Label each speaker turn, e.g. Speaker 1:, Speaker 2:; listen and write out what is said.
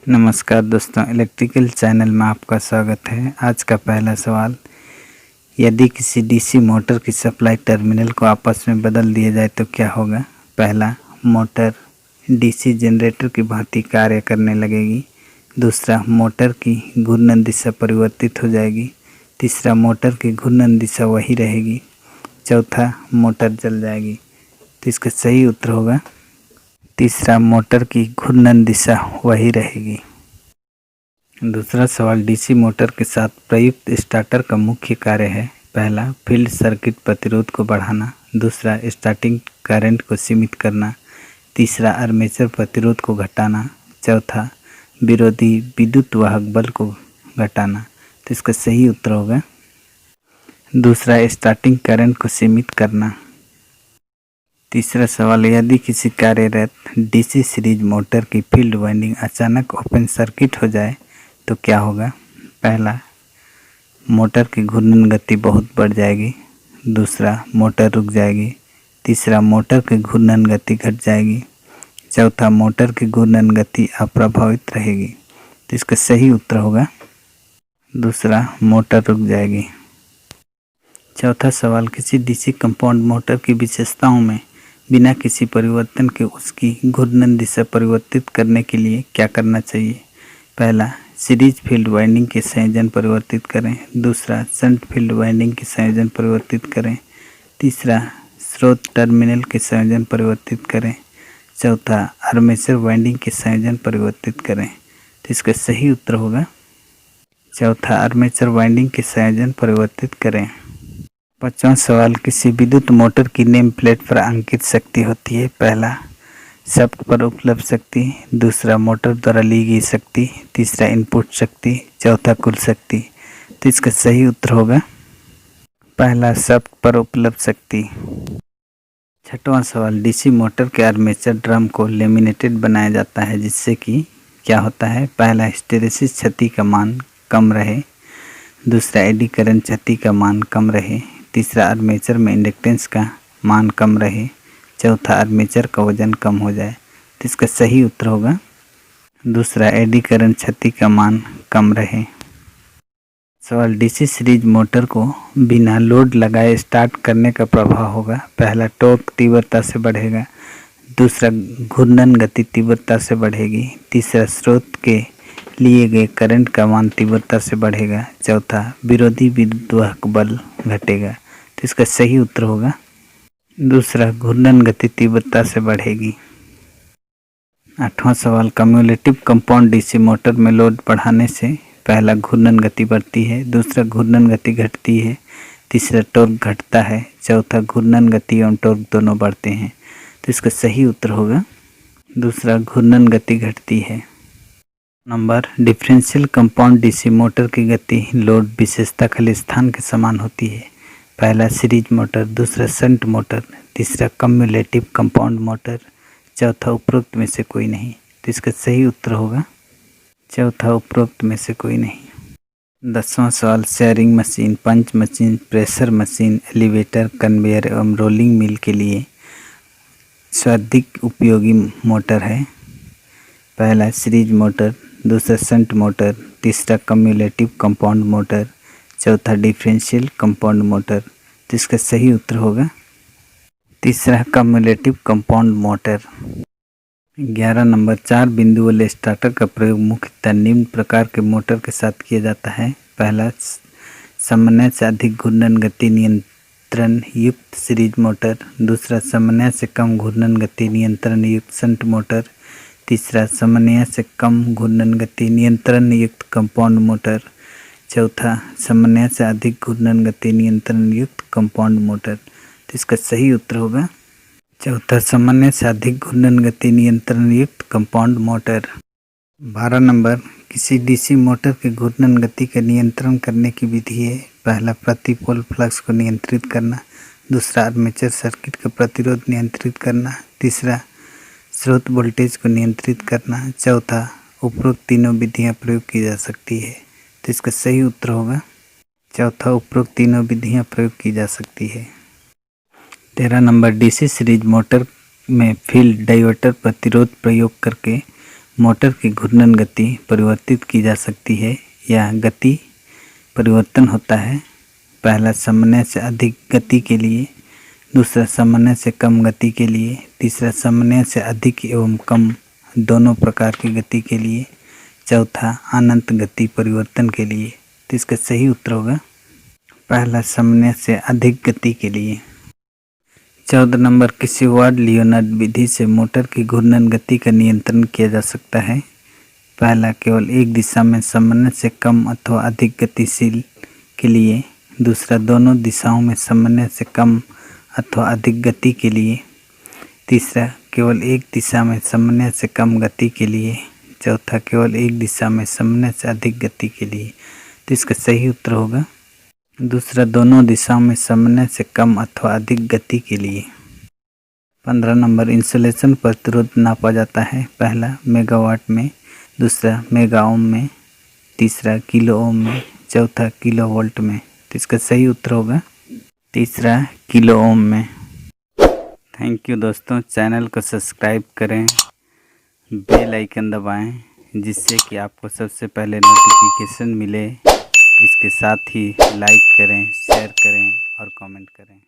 Speaker 1: नमस्कार दोस्तों, electrical channel में आपका स्वागत है। आज का पहला सवाल, यदि किसी डीसी मोटर की सप्लाई टर्मिनल को आपस में बदल दिया जाए तो क्या होगा। पहला, मोटर डीसी जनरेटर की भांति कार्य करने लगेगी। दूसरा, मोटर की घूर्णन दिशा परिवर्तित हो जाएगी। तीसरा, मोटर की घूर्णन दिशा वही रहेगी। चौथा, मोटर जल जाएगी। तो इसका सही उत्तर होगा तीसरा, मोटर की घूर्णन दिशा वही रहेगी। दूसरा सवाल, डीसी मोटर के साथ प्रयुक्त स्टार्टर का मुख्य कार्य है। पहला, फील्ड सर्किट प्रतिरोध को बढ़ाना। दूसरा, स्टार्टिंग करंट को सीमित करना। तीसरा, आर्मेचर प्रतिरोध को घटाना। चौथा, विरोधी विद्युत वाहक बल को घटाना। तो इसका सही उत्तर होगा दूसरा, स्टार्टिंग करंट को सीमित करना। तीसरा सवाल, यदि किसी कार्यरत डीसी सीरीज मोटर की फील्ड वाइंडिंग अचानक ओपन सर्किट हो जाए तो क्या होगा। पहला, मोटर की घूर्णन गति बहुत बढ़ जाएगी। दूसरा, मोटर रुक जाएगी। तीसरा, मोटर की घूर्णन गति घट जाएगी। चौथा, मोटर की घूर्णन गति अप्रभावित रहेगी। तो इसका सही उत्तर होगा दूसरा, मोटर रुक जाएगी। चौथा सवाल, किसी डीसी कंपाउंड मोटर की विशेषताओं में बिना किसी परिवर्तन के उसकी घूर्णन दिशा परिवर्तित करने के लिए क्या करना चाहिए। पहला, सीरीज फील्ड वाइंडिंग के संयोजन परिवर्तित करें। दूसरा, शंट फील्ड वाइंडिंग के संयोजन परिवर्तित करें। तीसरा, स्रोत टर्मिनल के संयोजन परिवर्तित करें। चौथा, आर्मेचर वाइंडिंग के संयोजन परिवर्तित करें। तो इसका सही उत्तर होगा चौथा, आर्मेचर वाइंडिंग के संयोजन परिवर्तित करें। पांचवा सवाल, किसी विद्युत मोटर की नेम प्लेट पर अंकित शक्ति होती है। पहला, शाफ्ट पर उपलब्ध शक्ति। दूसरा, मोटर द्वारा ली गई शक्ति। तीसरा, इनपुट शक्ति। चौथा, कुल शक्ति। तो इसका सही उत्तर होगा पहला, शाफ्ट पर उपलब्ध शक्ति। छठवां सवाल, डीसी मोटर के आर्मेचर ड्रम को लेमिनेटेड बनाया जाता है जिससे कि क्या होता है। पहला, हिस्टैरिसीस क्षति का मान कम रहे। दूसरा, एडी करंट क्षति का मान कम रहे। तीसरा, आर्मेचर में इंडक्टेंस का मान कम रहे। चौथा, आर्मेचर का वजन कम हो जाए। तो इसका सही उत्तर होगा दूसरा, एडी करंट क्षति का मान कम रहे। सवाल, डीसी सीरीज मोटर को बिना लोड लगाए स्टार्ट करने का प्रभाव होगा। पहला, टॉर्क तीव्रता से बढ़ेगा। दूसरा, घूर्णन गति तीव्रता से बढ़ेगी। तीसरा, स्रोत के लिए गए करंट का मान तीव्रता से बढ़ेगा। चौथा, विरोधी विद्युत बल घटेगा। तो इसका सही उत्तर होगा दूसरा, घूर्णन गति तीव्रता से बढ़ेगी। आठवां सवाल, कम्युलेटिव कंपाउंड डीसी मोटर में लोड बढ़ाने से पहला, घूर्णन गति बढ़ती है। दूसरा, घूर्णन गति घटती है। तीसरा, टॉर्क घटता है। चौथा, घूर्णन गति एवं टॉर्क दोनों बढ़ते हैं। तो इसका सही उत्तर होगा दूसरा, घूर्णन गति घटती है। Number, differential compound DC motor की गति लोड विशेषता खालिस्तान के समान होती है। पहला, सीरीज मोटर। दूसरा, शंट मोटर। तीसरा, कम्युलेटिव कंपाउंड मोटर। चौथा, उपरोक्त में से कोई नहीं। तो इसका सही उत्तर होगा चौथा, उपरोक्त में से कोई नहीं। 10वां सवाल, shearing machine, punch machine, pressure machine, elevator, conveyor एवं रोलिंग मिल के लिए सर्वाधिक उपयोगी मोटर है। पहला, सीरीज मोटर। दूसरा, शंट मोटर। तीसरा, कम्युलेटिव कंपाउंड मोटर। चौथा, डिफरेंशियल कंपाउंड मोटर। तो इसका सही उत्तर होगा तीसरा, कम्युलेटिव कंपाउंड मोटर। 11 नंबर, 4 बिंदु वाले स्टार्टर का प्रयोग मुख्यतः निम्न प्रकार के मोटर के साथ किया जाता है। पहला, सामान्य से अधिक घूर्णन गति नियंत्रण युक्त सीरीज मोटर। दूसरा, सामान्य से कम घूर्णन गति नियंत्रण युक्त शंट मोटर। तीसरा, सामान्य से कम घूर्णन गति नियंत्रण युक्त कंपाउंड मोटर। चौथा, सामान्य से अधिक घूर्णन गति नियंत्रण युक्त कंपाउंड मोटर। तो इसका सही उत्तर होगा चौथा, सामान्य से अधिक घूर्णन गति नियंत्रण युक्त कंपाउंड मोटर। 12 नंबर, किसी डीसी मोटर के घूर्णन गति का नियंत्रण करने की विधि है। पहला, प्रति पोल फ्लक्स को नियंत्रित करना। दूसरा, आर्मेचर सर्किट का प्रतिरोध नियंत्रित करना। तीसरा, स्रोत वोल्टेज को नियंत्रित करना। चौथा, उपरोक्त तीनों विधियां प्रयोग की जा सकती है। तो इसका सही उत्तर होगा चौथा, उपरोक्त तीनों विधियां प्रयोग की जा सकती है। 13 नंबर, डीसी सीरीज मोटर में फील्ड डाइवर्टर प्रतिरोध प्रयोग करके मोटर की घूर्णन गति परिवर्तित की जा सकती है या गति परिवर्तन होता है। पहला, सामान्य से अधिक गति के लिए, दूसरा सामान्य से कम गति के लिए, तीसरा सामान्य से अधिक एवं कम दोनों प्रकार की गति के लिए, चौथा अनंत गति परिवर्तन के लिए। तो इसका सही उत्तर होगा पहला, सामान्य से अधिक गति के लिए। 14 नंबर, किसी वार्ड लियोनार्ड विधि से मोटर की घूर्णन गति का नियंत्रण किया जा सकता है। पहला, केवल एक दिशा में सामान्य से कम अथवा अधिक गतिशील के लिए, दूसरा दोनों दिशाओं में सामान्य से कम अथवा अधिक गति के लिए, तीसरा केवल एक दिशा में सामान्य से कम गति के लिए, चौथा केवल एक दिशा में सामान्य से अधिक गति के लिए। तो इसका सही उत्तर होगा दूसरा, दोनों दिशाओं में सामान्य से कम अथवा अधिक गति के लिए। 15 नंबर, इंसुलेशन प्रतिरोध नापा जाता है। पहला, मेगावाट में, दूसरा मेगा ओम में, तीसरा किलो ओम में, चौथा किलो वोल्ट में। तो इसका सही उत्तर होगा तीसरा, किलो ओम में। थैंक यू दोस्तों, चैनल को सब्सक्राइब करें, बेल आइकन दबाएं जिससे कि आपको सबसे पहले नोटिफिकेशन मिले। इसके साथ ही लाइक करें, शेयर करें और कमेंट करें।